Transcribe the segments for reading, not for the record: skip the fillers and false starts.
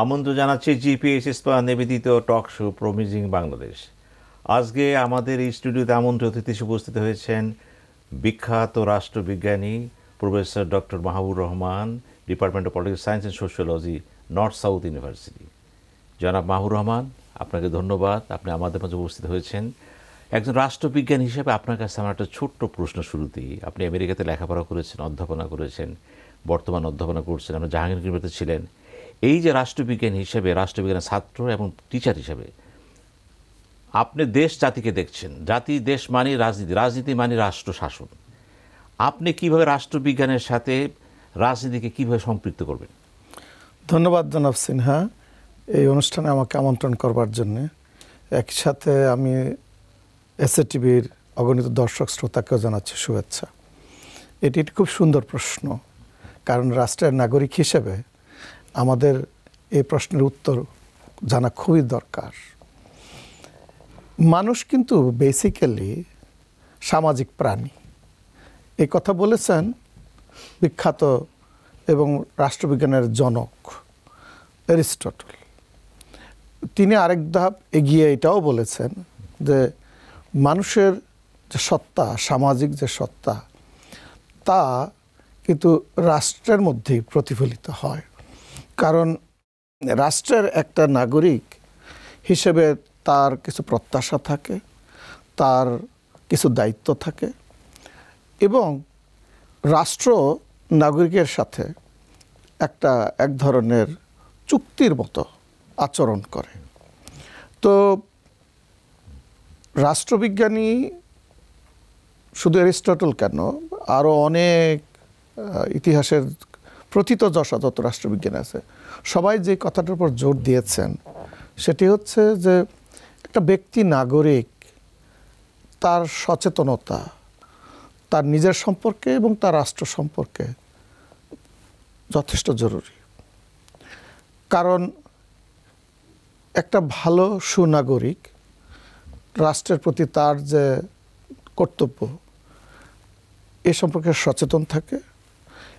আমন্ত্রণ জানাচ্ছি জিপিএস নিবেদিত টক শো প্রমিজিং বাংলাদেশ। আজকে আমাদের এই স্টুডিওতে আমন্ত্রিত অতিথি উপস্থিত হয়েছেন বিখ্যাত রাষ্ট্রবিজ্ঞানী professor doctor Mahbubur Rahman, department of political science and sociology, North South University. জনাব মাহবুবুর রহমান, আপনাকে ধন্যবাদ, আপনি আমাদের মাঝে উপস্থিত হয়েছেন। একজন রাষ্ট্রবিজ্ঞান হিসেবে আপনার কাছে আমার একটা ছোট্ট প্রশ্ন শুরুতেই। আপনি আমেরিকাতে লেখাপড়া করেছেন, অধ্যাপনা করেছেন, বর্তমান অধ্যাপনা করছেন, আপনি জাহাঙ্গীর ইউনিভার্সিটিতে ছিলেন। এই যে রাষ্ট্রবিজ্ঞান হিসেবে, রাষ্ট্রবিজ্ঞানের ছাত্র এবং টিচার হিসেবে আপনি দেশ জাতিকে দেখছেন। জাতি দেশ মানে রাজনীতি, রাজনীতি মানে রাষ্ট্র শাসন। আপনি কিভাবে রাষ্ট্রবিজ্ঞানের সাথে রাজনীতিকে কিভাবে সম্পৃক্ত করবেন? ধন্যবাদ জনাব সিনহা, এই অনুষ্ঠানে আমাকে আমন্ত্রণ করবার জন্য। একই সাথে আমি এসএটিভির অগণিত দর্শক শ্রোতাকেও জানাচ্ছি শুভেচ্ছা। এটি খুব সুন্দর প্রশ্ন, কারণ রাষ্ট্রের নাগরিক হিসেবে আমাদের এই প্রশ্নের উত্তর জানা খুবই দরকার। মানুষ কিন্তু বেসিক্যালি সামাজিক প্রাণী, এই কথা বলেছেন বিখ্যাত এবং রাষ্ট্রবিজ্ঞানের জনক অ্যারিস্টটল। তিনি আরেক ধাপ এগিয়ে এটাও বলেছেন যে মানুষের যে সত্তা, সামাজিক যে সত্তা, তা কিন্তু রাষ্ট্রের মধ্যেই প্রতিফলিত হয়। কারণ রাষ্ট্রের একটা নাগরিক হিসেবে তার কিছু প্রত্যাশা থাকে, তার কিছু দায়িত্ব থাকে, এবং রাষ্ট্র নাগরিকের সাথে এক ধরনের চুক্তির মতো আচরণ করে। তো রাষ্ট্রবিজ্ঞানী শুধু অ্যারিস্টটল কেন, আরও অনেক ইতিহাসের প্রথিতযশা যত রাষ্ট্রবিজ্ঞান আছে, সবাই যে কথাটার উপর জোর দিয়েছেন সেটি হচ্ছে যে একটা ব্যক্তি নাগরিক, তার সচেতনতা তার নিজের সম্পর্কে এবং তার রাষ্ট্র সম্পর্কে যথেষ্ট জরুরি। কারণ একটা ভালো সুনাগরিক রাষ্ট্রের প্রতি তার যে কর্তব্য এ সম্পর্কে সচেতন থাকে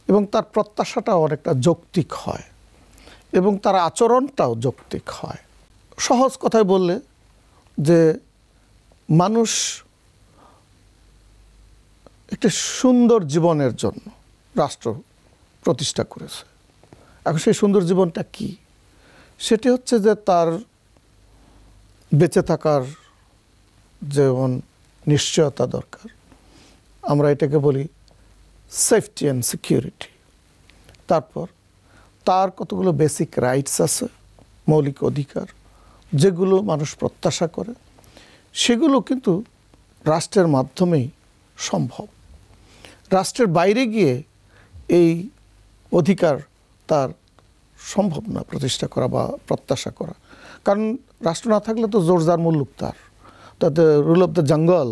এবং তার প্রত্যাশাটাও অনেকটা যৌক্তিক হয় এবং তার আচরণটাও যৌক্তিক হয়। সহজ কথায় বললে যে মানুষ একটি সুন্দর জীবনের জন্য রাষ্ট্র প্রতিষ্ঠা করেছে। এখন সেই সুন্দর জীবনটা কি? সেটি হচ্ছে যে তার বেঁচে থাকার যেমন নিশ্চয়তা দরকার, আমরা এটাকে বলি সেফটি অ্যান্ড সিকিউরিটি। তারপর তার কতগুলো বেসিক রাইটস আছে, মৌলিক অধিকার, যেগুলো মানুষ প্রত্যাশা করে, সেগুলো কিন্তু রাষ্ট্রের মাধ্যমেই সম্ভব। রাষ্ট্রের বাইরে গিয়ে এই অধিকার তার সম্ভব না প্রতিষ্ঠা করা বা প্রত্যাশা করা। কারণ রাষ্ট্র না থাকলে তো জোরজার মুল্লুক, তাতে রুল অফ দ্য জঙ্গল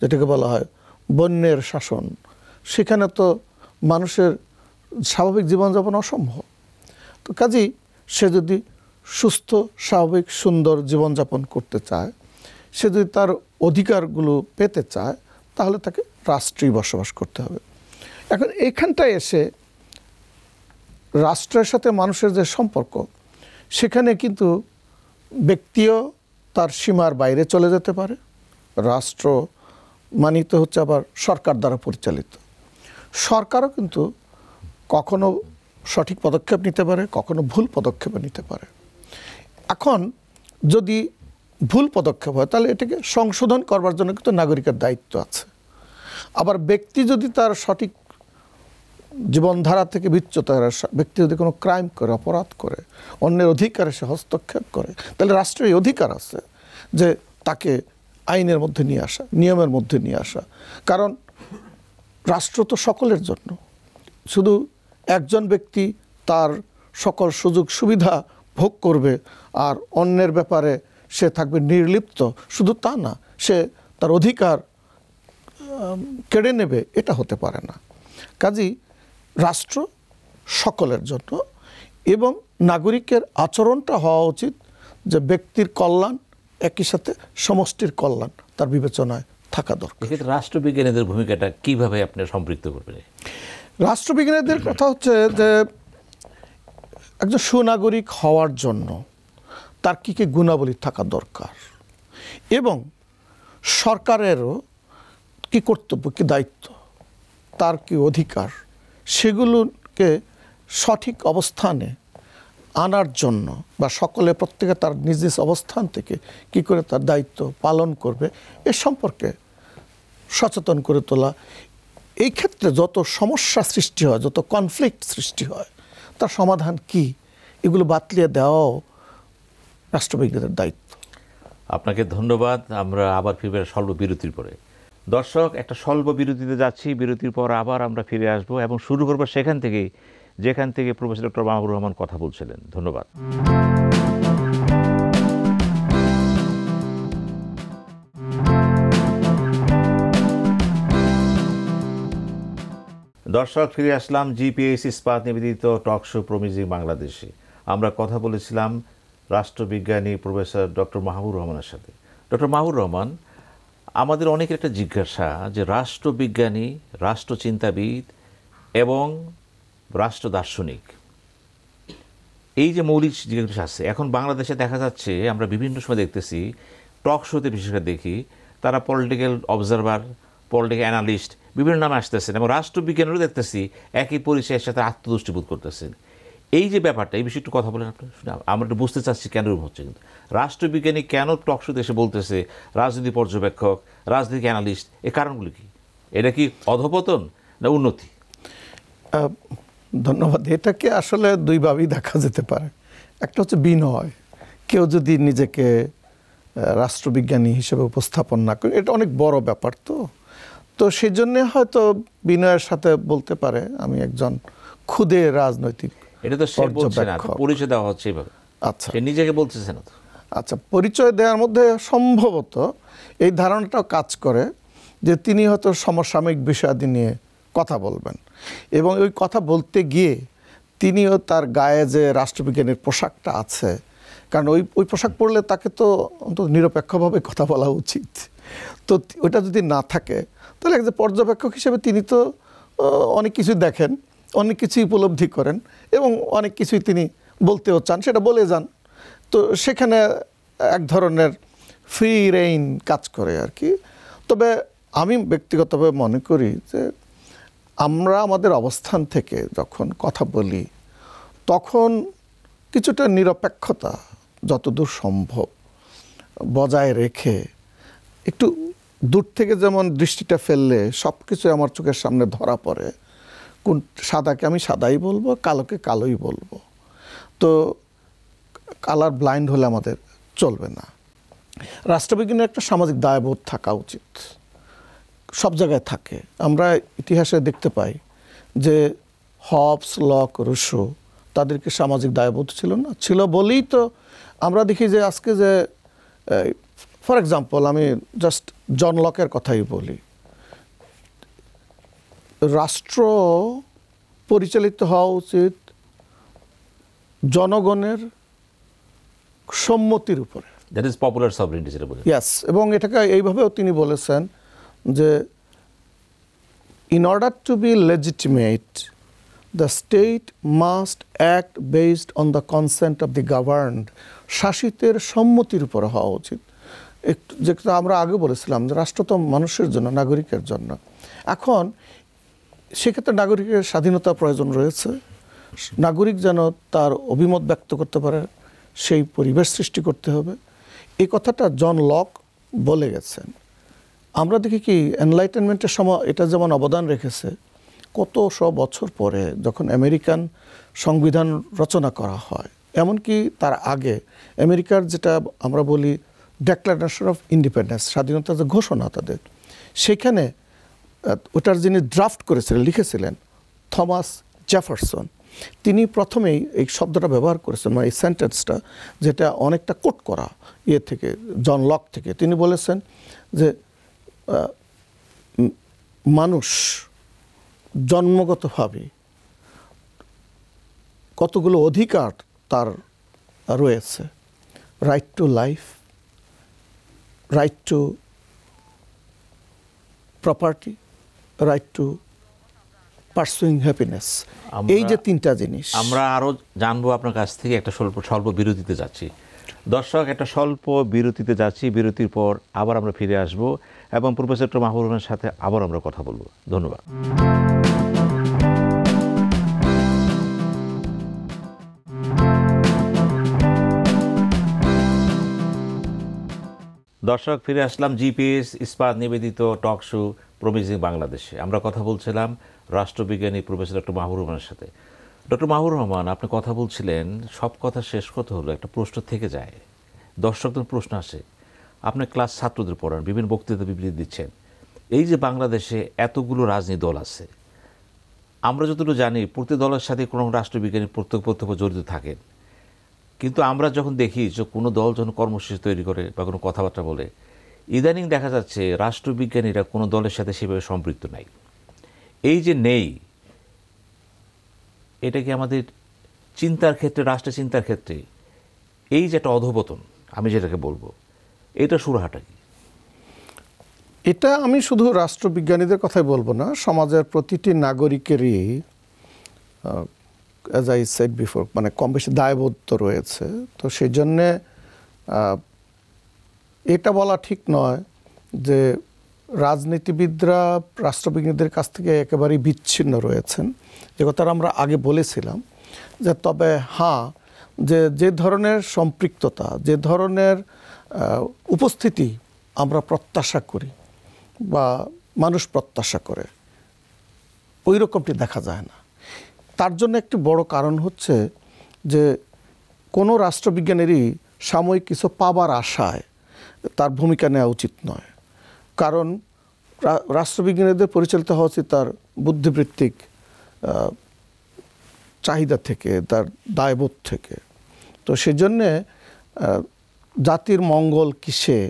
যেটাকে বলা হয়, বন্যের শাসন, সেখানে তো মানুষের স্বাভাবিক জীবনযাপন অসম্ভব। তো কাজেই সে যদি সুস্থ, স্বাভাবিক, সুন্দর জীবনযাপন করতে চায়, সে যদি তার অধিকারগুলো পেতে চায়, তাহলে তাকে রাষ্ট্রেই বসবাস করতে হবে। এখন এখানটায় এসে রাষ্ট্রের সাথে মানুষের যে সম্পর্ক, সেখানে কিন্তু ব্যক্তিও তার সীমার বাইরে চলে যেতে পারে। রাষ্ট্র মানিত হচ্ছে আবার সরকার দ্বারা পরিচালিত। সরকারও কিন্তু কখনো সঠিক পদক্ষেপ নিতে পারে, কখনো ভুল পদক্ষেপ নিতে পারে। এখন যদি ভুল পদক্ষেপ হয় তাহলে এটাকে সংশোধন করবার জন্য কিন্তু নাগরিকের দায়িত্ব আছে। আবার ব্যক্তি যদি তার সঠিক জীবনধারা থেকে বিচ্যুত হয়, ব্যক্তি যদি কোনো ক্রাইম করে, অপরাধ করে, অন্যের অধিকারে সে হস্তক্ষেপ করে, তাহলে রাষ্ট্রের অধিকার আছে যে তাকে আইনের মধ্যে নিয়ে আসা, নিয়মের মধ্যে নিয়ে আসা। কারণ রাষ্ট্র তো সকলের জন্য, শুধু একজন ব্যক্তি তার সকল সুযোগ সুবিধা ভোগ করবে আর অন্যের ব্যাপারে সে থাকবে নির্লিপ্ত, শুধু তা না, সে তার অধিকার কেড়ে নেবে, এটা হতে পারে না। কাজেই রাষ্ট্র সকলের জন্য এবং নাগরিকের আচরণটা হওয়া উচিত যে ব্যক্তির কল্যাণ একই সাথে সমষ্টির কল্যাণ তার বিবেচনায় থাকা দরকার। এক্ষেত্রে রাষ্ট্রবিজ্ঞানীদের ভূমিকাটা কিভাবে আপনি সম্পৃক্ত করবেন? রাষ্ট্রবিজ্ঞানীদের কথা হচ্ছে যে একজন সুনাগরিক হওয়ার জন্য তার কী কী গুণাবলী থাকা দরকার এবং সরকারেরও কী কর্তব্য, কী দায়িত্ব, তার কী অধিকার, সেগুলোকে সঠিক অবস্থানে আনার জন্য বা সকলে প্রত্যেকে তার নিজ নিজ অবস্থান থেকে কি করে তার দায়িত্ব পালন করবে এ সম্পর্কে সচেতন করে তোলা। এই ক্ষেত্রে যত সমস্যা সৃষ্টি হয়, যত কনফ্লিক্ট সৃষ্টি হয়, তার সমাধান কি, এগুলো বাতলিয়ে দেওয়াও রাষ্ট্রবিজ্ঞানের দায়িত্ব। আপনাকে ধন্যবাদ। আমরা আবার ফিরবে স্বল্প বিরতির পরে। দর্শক, একটা স্বল্প বিরতিতে যাচ্ছি। বিরতির পর আবার আমরা ফিরে আসব এবং শুরু করবো সেখান থেকেই যেখান থেকে প্রফেসর ডক্টর মাহবুবুর রহমান কথা বলছিলেন। ধন্যবাদ। দর্শক, ফিরে আসলাম জিপিএস ইস্পাত নিবেদিত টক শো প্রমিজিং বাংলাদেশে। আমরা কথা বলেছিলাম রাষ্ট্রবিজ্ঞানী প্রফেসর ডক্টর মাহবুবুর রহমানের সাথে। ডক্টর মাহবুবুর রহমান, আমাদের অনেকের একটা জিজ্ঞাসা যে রাষ্ট্রবিজ্ঞানী, রাষ্ট্রচিন্তাবিদ এবং রাষ্ট্র দার্শনিক, এই যে মৌলিক জিজ্ঞাসা আছে, এখন বাংলাদেশে দেখা যাচ্ছে, আমরা বিভিন্ন সময় দেখতেছি, টক শোতে বিশেষ করে দেখি, তারা পলিটিক্যাল অবজারভার, পলিটিক্যাল অ্যানালিস্ট বিভিন্ন নামে আসতেছেন এবং রাষ্ট্রবিজ্ঞানেরও দেখতেছি একই পরিচয়ের সাথে আত্মদুষ্টিবোধ করতেছেন। এই যে ব্যাপারটা, এই বিষয়ে একটু কথা বলেন আপনি। আমরা একটু বুঝতে চাচ্ছি কেন এরকম হচ্ছে। কিন্তু রাষ্ট্রবিজ্ঞানী কেন টক শোতে এসে বলতেছে রাজনীতি পর্যবেক্ষক, রাজনীতি অ্যানালিস্ট, এই কারণগুলো কি? এটা কি অধপতন না উন্নতি? ধন্যবাদ। এটাকে আসলে দুইভাবেই দেখা যেতে পারে। একটা হচ্ছে বিনয়, কেউ যদি নিজেকে রাষ্ট্রবিজ্ঞানী হিসেবে উপস্থাপন না করে, এটা অনেক বড় ব্যাপার, তো সেই জন্যে হয়তো বিনয়ের সাথে বলতে পারে আমি একজন ক্ষুদে রাজনৈতিক। এটা তো সে বলছে না, পরিচয় দেওয়া হচ্ছে এইভাবে। আচ্ছা, সে নিজেকে বলতেছে না তো। আচ্ছা, পরিচয় দেওয়ার মধ্যে সম্ভবত এই ধারণাটাও কাজ করে যে তিনি হয়তো সমসাময়িক বিষয়াদি নিয়ে কথা বলবেন এবং ওই কথা বলতে গিয়ে তিনিও তার গায়ে যে রাষ্ট্রবিজ্ঞানের পোশাকটা আছে, কারণ ওই পোশাক পরলে তাকে তো অন্তত নিরপেক্ষভাবে কথা বলা উচিত। তো ওইটা যদি না থাকে তাহলে একজন পর্যবেক্ষক হিসেবে তিনি তো অনেক কিছু দেখেন, অনেক কিছুই উপলব্ধি করেন এবং অনেক কিছুই তিনি বলতেও চান, সেটা বলে যান। তো সেখানে এক ধরনের ফ্রি রেইন কাজ করে আর কি। তবে আমি ব্যক্তিগতভাবে মনে করি যে আমরা আমাদের অবস্থান থেকে যখন কথা বলি তখন কিছুটা নিরপেক্ষতা যতদূর সম্ভব বজায় রেখে, একটু দূর থেকে যেমন দৃষ্টিটা ফেললে সব কিছু আমার চোখের সামনে ধরা পড়ে, কোন সাদাকে আমি সাদাই বলবো, কালোকে কালোই বলবো, তো কালার ব্লাইন্ড হলে আমাদের চলবে না। রাষ্ট্রবিজ্ঞানের একটা সামাজিক দায়বোধ থাকা উচিত, সব জায়গায় থাকে। আমরা ইতিহাসে দেখতে পাই যে হবস, লক, রুশো, তাদেরকে সামাজিক দায়বোধ ছিল না, ছিল বলেই তো আমরা দেখি যে আজকে যে, ফর এক্সাম্পল আমি জাস্ট জন লকের কথাই বলি, রাষ্ট্র পরিচালিত হওয়া উচিত জনগণের সম্মতির উপরে। দ্যাট ইজ পপুলার সভরেনিটি, যেটা বলেন। ইয়েস, এবং এটাকে এইভাবেও তিনি বলেছেন যে in order to be legitimate, the state must act based on the consent of the governed. শাসিতের সম্মতির উপর হওয়া উচিত। একটু যেটা আমরা আগে বলেছিলাম যে রাষ্ট্র তো মানুষের জন্য, নাগরিকের জন্য। এখন সেক্ষেত্রে নাগরিকের স্বাধীনতা প্রয়োজন রয়েছে, নাগরিক যেন তার অভিমত ব্যক্ত করতে পারে সেই পরিবেশ সৃষ্টি করতে হবে। এই কথাটা জন লক বলে গেছেন। আমরা দেখি কি এনলাইটেনমেন্টের সময় এটা যেমন অবদান রেখেছে, কত বছর পরে যখন আমেরিকান সংবিধান রচনা করা হয়, এমনকি তার আগে আমেরিকার যেটা আমরা বলি ডেক্লারেশন অফ ইন্ডিপেন্ডেন্স, স্বাধীনতার যে ঘোষণা তাদের, সেখানে ওটার যিনি ড্রাফট করেছিলেন, লিখেছিলেন থমাস জেফারসন, তিনি প্রথমেই এই শব্দটা ব্যবহার করেছেন, মানে এই সেন্টেন্সটা, যেটা অনেকটা কোট করা ইয়ে থেকে, জন লক থেকে। তিনি বলেছেন যে মানুষ জন্মগতভাবে কতগুলো অধিকার তার রয়েছে, right to life, right two property, right two pursuing happiness, এই যে তিনটা জিনিস। আমরা আরও জানবো আপনার কাছ থেকে। একটা স্বল্প বিরতিতে যাচ্ছি দর্শক, একটা স্বল্প বিরতিতে যাচ্ছি। বিরতির পর আবার আমরা ফিরে আসব এবং প্রফেসর ডক্টর মাহবুবুর রহমানের সাথে আবার আমরা কথা বলবো। ধন্যবাদ। দর্শক, ফিরে আসলাম জিপিএস ইস্পাত নিবেদিত টক শো প্রমিজিং বাংলাদেশে। আমরা কথা বলছিলাম রাষ্ট্রবিজ্ঞানী প্রফেসর ডক্টর মাহবুবুর রহমানের সাথে। ডক্টর মাহবুবুর রহমান, আপনি কথা বলছিলেন, সব কথা শেষ কথা হলো একটা প্রশ্ন থেকে যায়, দর্শকদের প্রশ্ন আসে। আপনি ক্লাস ছাত্রদের পড়ান, বিভিন্ন বক্তৃতা বিবৃতি দিচ্ছেন। এই যে বাংলাদেশে এতগুলো রাজনৈতিক দল আছে, আমরা যতটুকু জানি প্রতি দলের সাথে কোনো রাষ্ট্রবিজ্ঞানী প্রত্যক্ষ জড়িত থাকেন, কিন্তু আমরা যখন দেখি যে কোনো দল যখন কর্মসূচি তৈরি করে বা কোনো কথাবার্তা বলে, ইদানিং দেখা যাচ্ছে রাষ্ট্রবিজ্ঞানীরা কোনো দলের সাথে সেভাবে সম্পৃক্ত নাই। এই যে নেই, এটা কি আমাদের চিন্তার ক্ষেত্রে, রাষ্ট্রের চিন্তার ক্ষেত্রে এই যে একটা অধঃপতন আমি যেটাকে বলবো, এটা সুরাহাটা কি? এটা আমি শুধু রাষ্ট্রবিজ্ঞানীদের কথাই বলবো না, সমাজের প্রতিটি নাগরিকেরই অ্যাজ আই সেড বিফোর মানে কম বেশি দায়বদ্ধ রয়েছে। তো সেই জন্যে এটা বলা ঠিক নয় যে রাজনীতিবিদরা রাষ্ট্রবিজ্ঞানীদের কাছ থেকে একেবারেই বিচ্ছিন্ন রয়েছেন, যে কথাটা আমরা আগে বলেছিলাম। যে তবে হ্যাঁ, যে ধরনের সম্পৃক্ততা, যে ধরনের উপস্থিতি আমরা প্রত্যাশা করি বা মানুষ প্রত্যাশা করে, ওই রকমটি দেখা যায় না। তার জন্য একটি বড় কারণ হচ্ছে যে কোনো রাষ্ট্রবিজ্ঞানেরই সাময়িক কিছু পাবার আশায় তার ভূমিকা নেওয়া উচিত নয়। কারণ রাষ্ট্রবিজ্ঞানীদের পরিচালিত হওয়া উচিত তার বুদ্ধিবৃত্তিক চাহিদা থেকে, তার দায়বোধ থেকে। তো সেই জন্যে জাতির মঙ্গল কিসে,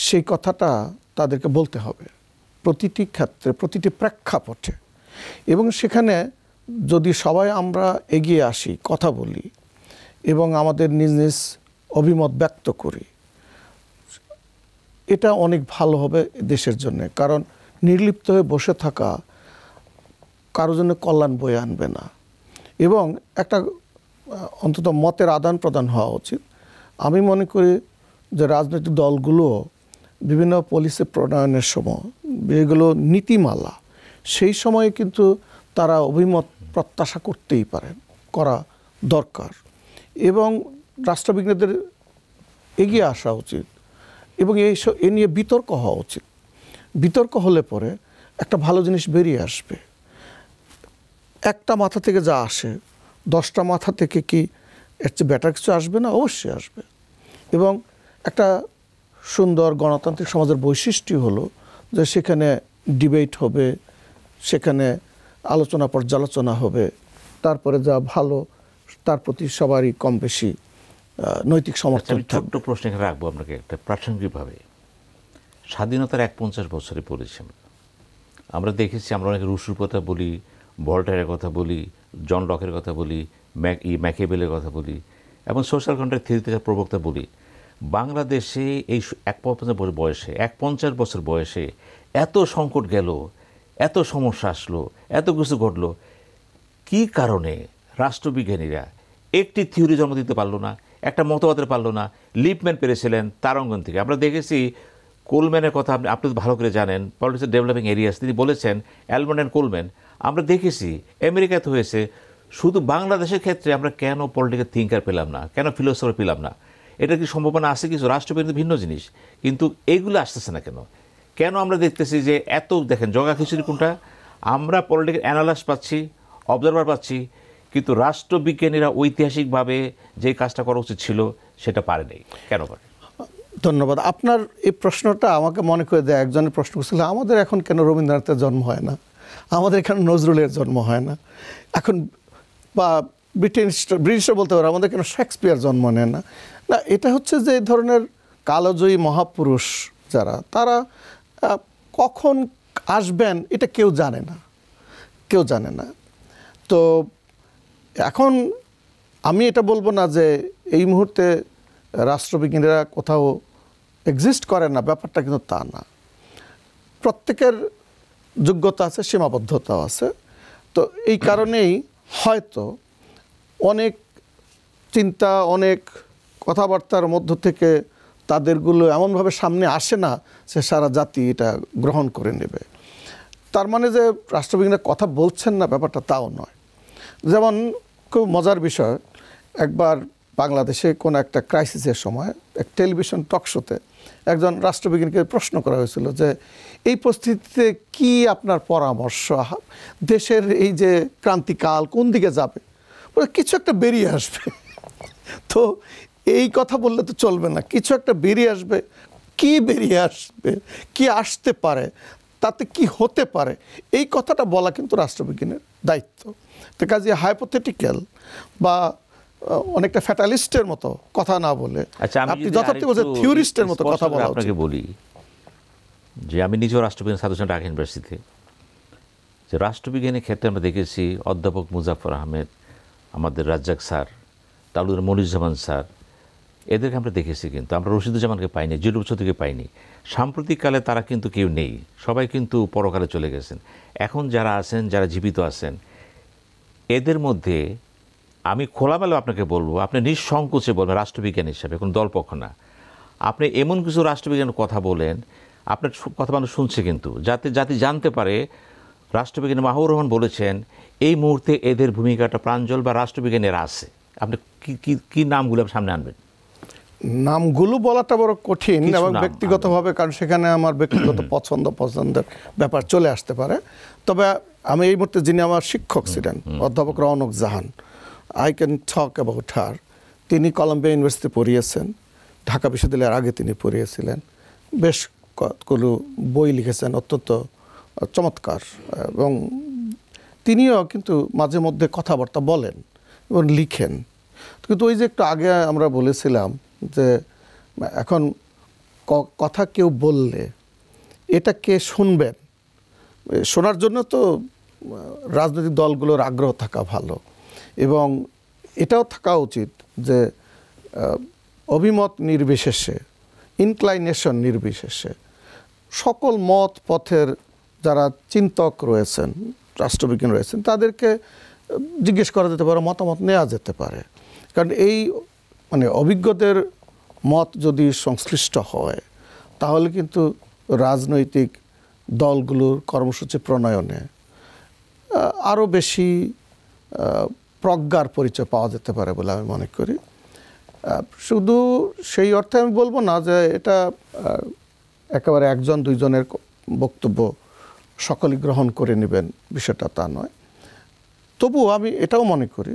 সেই কথাটা তাদেরকে বলতে হবে প্রতিটি ক্ষেত্রে, প্রতিটি প্রেক্ষাপটে। এবং সেখানে যদি সবাই আমরা এগিয়ে আসি, কথা বলি এবং আমাদের নিজ নিজ অভিমত ব্যক্ত করি, এটা অনেক ভালো হবে দেশের জন্য। কারণ নির্লিপ্ত হয়ে বসে থাকা কারো জন্য কল্যাণ বয়ে আনবে না। এবং একটা অন্তত মতের আদান প্রদান হওয়া উচিত। আমি মনে করি যে রাজনৈতিক দলগুলো বিভিন্ন পলিসি প্রণয়নের সময়, এগুলো নীতিমালা, সেই সময়ে কিন্তু তারা অভিমত প্রত্যাশা করতেই পারেন, করা দরকার। এবং রাষ্ট্রবিজ্ঞানীদের এগিয়ে আসা উচিত এবং এ নিয়ে বিতর্ক হওয়া উচিত। বিতর্ক হলে পরে একটা ভালো জিনিস বেরিয়ে আসবে। একটা মাথা থেকে যা আসে 10টা মাথা থেকে কি এর চেয়ে বেটার কিছু আসবে না? অবশ্যই আসবে। এবং একটা সুন্দর গণতান্ত্রিক সমাজের বৈশিষ্ট্য হলো যে সেখানে ডিবেট হবে, সেখানে আলোচনা পর্যালোচনা হবে, তারপরে যা ভালো তার প্রতি সবারই কম বেশি নৈতিক সমর্থন। আমি ছোট্ট প্রশ্ন এখানে রাখবো আপনাকে একটা প্রাসঙ্গিকভাবে। স্বাধীনতার 51 বছরে পড়েছি আমরা দেখেছি, আমরা অনেক রুশোর কথা বলি, ভল্টায়ারের কথা বলি, জন লকের কথা বলি, ম্যাকিয়াভেলির কথা বলি এবং সোশ্যাল কন্ট্রাক্ট থিওরির প্রবক্তা বলি। বাংলাদেশে এই 51 বছর বয়সে এত সংকট গেল, এত সমস্যা আসলো, এত কিছু ঘটলো, কি কারণে রাষ্ট্রবিজ্ঞানীরা একটি থিওরি জন্ম দিতে পারলো না, একটা মতবাদের পারলো না? লিপম্যান পেরেছিলেন তার অঙ্গন থেকে। আমরা দেখেছি কোলম্যানের কথা আপনি তো ভালো করে জানেন, পলিটিক্স ডেভেলপিং এরিয়াস, তিনি বলেছেন অ্যালমন্ড অ্যান্ড কোলম্যান। আমরা দেখেছি আমেরিকাতে হয়েছে। শুধু বাংলাদেশের ক্ষেত্রে আমরা কেন পলিটিক্যাল থিঙ্কার পেলাম না, কেন ফিলোসফার পেলাম না? এটা কি সম্ভাবনা আছে কিছু? রাষ্ট্রবিজ্ঞান ভিন্ন জিনিস, কিন্তু এইগুলো আসতেছে না কেন? কেন আমরা দেখতেছি যে এত, দেখেন জগা খিচুড়ি কোনটা, আমরা পলিটিক্যাল অ্যানালাইস্ট পাচ্ছি, অবজারভার পাচ্ছি, কিন্তু রাষ্ট্রবিজ্ঞানীরা ঐতিহাসিকভাবে যে কাজটা করা উচিত ছিল সেটা পারেনি। কেন পারে? ধন্যবাদ। আপনার এই প্রশ্নটা আমাকে মনে করে দেয়, একজনের প্রশ্ন করছিল আমাদের এখন কেন রবীন্দ্রনাথের জন্ম হয় না, আমাদের এখানে নজরুলের জন্ম হয় না, এখন বা ব্রিটিশরা বলতে পারে আমাদের কেন শেক্সপিয়ার জন্ম নেয় না। না, এটা হচ্ছে যে এই ধরনের কালজয়ী মহাপুরুষ যারা, তারা কখন আসবেন এটা কেউ জানে না, কেউ জানে না। তো এখন আমি এটা বলবো না যে এই মুহূর্তে রাষ্ট্রবিজ্ঞানীরা কোথাও এক্সিস্ট করে না, ব্যাপারটা কিন্তু তা না। প্রত্যেকের যোগ্যতা আছে, সীমাবদ্ধতাও আছে। তো এই কারণেই হয়তো অনেক চিন্তা, অনেক কথাবার্তার মধ্য থেকে তাদেরগুলো এমনভাবে সামনে আসে না যে সারা জাতি এটা গ্রহণ করে নেবে। তার মানে যে রাষ্ট্রবিজ্ঞানের কথা বলছেন না ব্যাপারটা তাও নয়। যেমন খুব মজার বিষয়, একবার বাংলাদেশে কোনো একটা ক্রাইসিসের সময় এক টেলিভিশন টক শোতে একজন রাষ্ট্রবিজ্ঞানীকে প্রশ্ন করা হয়েছিল যে এই পরিস্থিতিতে কি আপনার পরামর্শ, দেশের এই যে ক্রান্তিকাল কোন দিকে যাবে, বলে কিছু একটা বেরিয়ে আসবে। তো এই কথা বললে তো চলবে না, কিছু একটা বেরিয়ে আসবে। কি বেরিয়ে আসবে, কি আসতে পারে, তাতে কি হতে পারে, এই কথাটা বলা কিন্তু রাষ্ট্রবিজ্ঞানের দায়িত্ব। তো কাজে হাইপোথেটিক্যাল বা অনেকটা ফ্যাটালিস্টের মতো কথা না বলে আপনি যথার্থ বলছেন থিওরিস্টের মতো কথা বলা উচিত। আপনাকে বলি যে আমি নিজেও রাষ্ট্রবিজ্ঞান ছাত্র ছিলাম ঢাকা ইউনিভার্সিটিতে, যে রাষ্ট্রবিজ্ঞানের ক্ষেত্রে আমরা দেখেছি অধ্যাপক মুজাফর আহমেদ, আমাদের রাজ্জাক স্যার, তালুর মনিরুজ্জামান স্যার, এদেরকে আমরা দেখেছি, কিন্তু আমরা রশিদুজ্জামানকে পাইনি, জিলুর চৌধুরীকে পাইনি। সাম্প্রতিককালে তারা কিন্তু কেউ নেই, সবাই কিন্তু পরকালে চলে গেছেন। এখন যারা আছেন, যারা জীবিত আছেন, এদের মধ্যে আমি খোলামেলা আপনাকে বলবো, আপনি নিঃসংকোচে বলবেন রাষ্ট্রবিজ্ঞান হিসাবে, কোনো দলপক্ষ না, আপনি এমন কিছু রাষ্ট্রবিজ্ঞানের কথা বলেন, আপনার কথা মানুষ শুনছে, কিন্তু যাতে জাতি জানতে পারে রাষ্ট্রবিজ্ঞানী মাহবুবুর রহমান বলেছেন এই মুহূর্তে এদের ভূমিকাটা প্রাঞ্জল বা রাষ্ট্রবিজ্ঞানীরা আছে। আপনি কি নামগুলো সামনে আনবেন? নামগুলো বলাটা বড় কঠিন এবং ব্যক্তিগতভাবে, কারণ সেখানে আমার ব্যক্তিগত পছন্দের ব্যাপার চলে আসতে পারে। তবে আমি এই মুহূর্তে যিনি আমার শিক্ষক ছিলেন অধ্যাপক Rounaq Jahan, I can talk about her. তিনি কলম্বিয়া ইউনিভার্সিটি পড়িয়েছেন, ঢাকা বিশ্ববিদ্যালয়ের আগে তিনি পড়িয়েছিলেন, বেশ কতগুলো বই লিখেছেন অত্যন্ত চমৎকার, এবং তিনিও কিন্তু মাঝে মধ্যে কথাবার্তা বলেন এবং লিখেন। কিন্তু ওই যে একটু আগে আমরা বলেছিলাম যে এখন কথা কেউ বললে এটা কে শুনবেন, শোনার জন্য তো রাজনৈতিক দলগুলোর আগ্রহ থাকা ভালো, এবং এটাও থাকা উচিত যে অভিমত নির্বিশেষে, ইনক্লাইনেশন নির্বিশেষে সকল মত পথের যারা চিন্তক রয়েছেন, রাষ্ট্রবিজ্ঞান রয়েছেন, তাদেরকে জিজ্ঞেস করা যেতে পারে, মতামত নেওয়া যেতে পারে। কারণ এই মানে অভিজ্ঞদের মত যদি সংশ্লিষ্ট হয় তাহলে কিন্তু রাজনৈতিক দলগুলোর কর্মসূচি প্রণয়নে আরও বেশি প্রজ্ঞার পরিচয় পাওয়া যেতে পারে বলে আমি মনে করি। শুধু সেই অর্থে আমি বলবো না যে এটা একেবারে একজন দুইজনের বক্তব্য সকলেই গ্রহণ করে নেবেন, বিষয়টা তা নয়। তবুও আমি এটাও মনে করি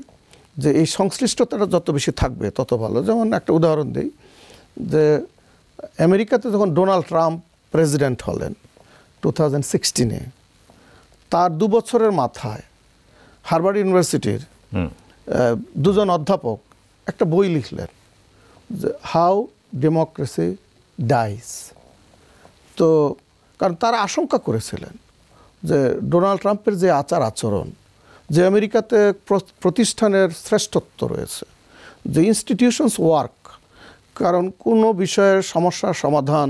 যে এই সংশ্লিষ্টতাটা যত বেশি থাকবে তত ভালো। যেমন একটা উদাহরণ দিই, যে আমেরিকাতে যখন ডোনাল্ড ট্রাম্প প্রেসিডেন্ট হলেন 2016-এ, তার 2 বছরের মাথায় হার্ভার্ড ইউনিভার্সিটির দুজন অধ্যাপক একটা বই লিখলেন যে হাউ ডেমোক্রেসি ডাইস। তো কারণ তারা আশঙ্কা করেছিলেন যে ডোনাল্ড ট্রাম্পের যে আচার আচরণ, যে আমেরিকাতে প্রতিষ্ঠানের শ্রেষ্ঠত্ব রয়েছে, যে ইনস্টিটিউশনস ওয়ার্ক, কারণ কোনো বিষয়ের সমস্যার সমাধান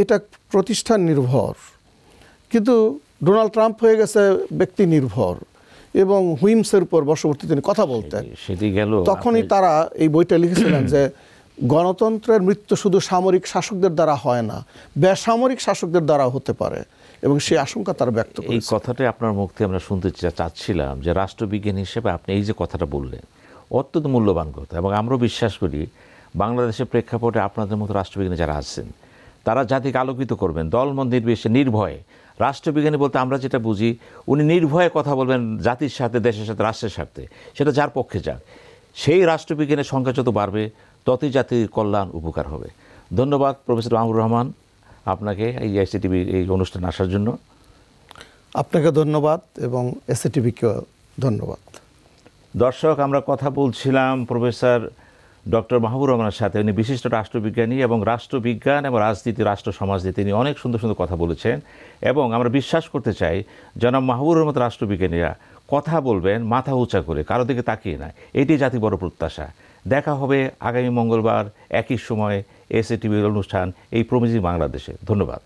এটা প্রতিষ্ঠান নির্ভর, কিন্তু ডোনাল্ড ট্রাম্প হয়ে গেছে ব্যক্তি নির্ভর এবং হুইমসের উপর বশবর্তী তিনি কথা বলতেন। তখনই তারা এই বইটা লিখেছিলেন যে গণতন্ত্রের মৃত্যু শুধু সামরিক শাসকদের দ্বারা হয় না, বেসামরিক শাসকদের দ্বারা হতে পারে, এবং সেই আশঙ্কা তারা ব্যক্ত করেছে। এই কথাটাই আপনার মুখ থেকে আমরা শুনতে চাচ্ছিলাম যে রাষ্ট্রবিজ্ঞান হিসেবে আপনি এই যে কথাটা বললেন অত্যন্ত মূল্যবান কথা, এবং আমরাও বিশ্বাস করি বাংলাদেশের প্রেক্ষাপটে আপনাদের মতো রাষ্ট্রবিজ্ঞানী যারা আছেন তারা জাতিকে আলোকিত করবেন, দলমত নির্বিশেষে নির্ভয়ে। রাষ্ট্রবিজ্ঞানী বলতে আমরা যেটা বুঝি উনি নির্ভয়ে কথা বলবেন জাতির সাথে, দেশের সাথে, রাষ্ট্রের সাথে, সেটা যার পক্ষে যাক। সেই রাষ্ট্রবিজ্ঞানের সংখ্যা যত বাড়বে ততই জাতির কল্যাণ উপকার হবে। ধন্যবাদ প্রফেসর মাহবুবুর রহমান আপনাকে এই এসএটিভি এই অনুষ্ঠানে আসার জন্য। আপনাকে ধন্যবাদ এবং এসএটিভিকেও ধন্যবাদ। দর্শক, আমরা কথা বলছিলাম প্রফেসর ডক্টর মাহবুবুর রহমানের সাথে। উনি বিশিষ্ট রাষ্ট্রবিজ্ঞানী এবং রাষ্ট্রবিজ্ঞান এবং রাজনীতি, রাষ্ট্র সমাজ নিয়ে তিনি অনেক সুন্দর সুন্দর কথা বলেছেন, এবং আমরা বিশ্বাস করতে চাই জনাব মাহবুবুর রহমান রাষ্ট্রবিজ্ঞানীরা কথা বলবেন মাথা উঁচা করে, কারো দিকে তাকিয়ে না। এটি জাতি বড় প্রত্যাশা। দেখা হবে আগামী মঙ্গলবার একই সময়ে এসএটিভির অনুষ্ঠান এই প্রমিজিং বাংলাদেশে। ধন্যবাদ।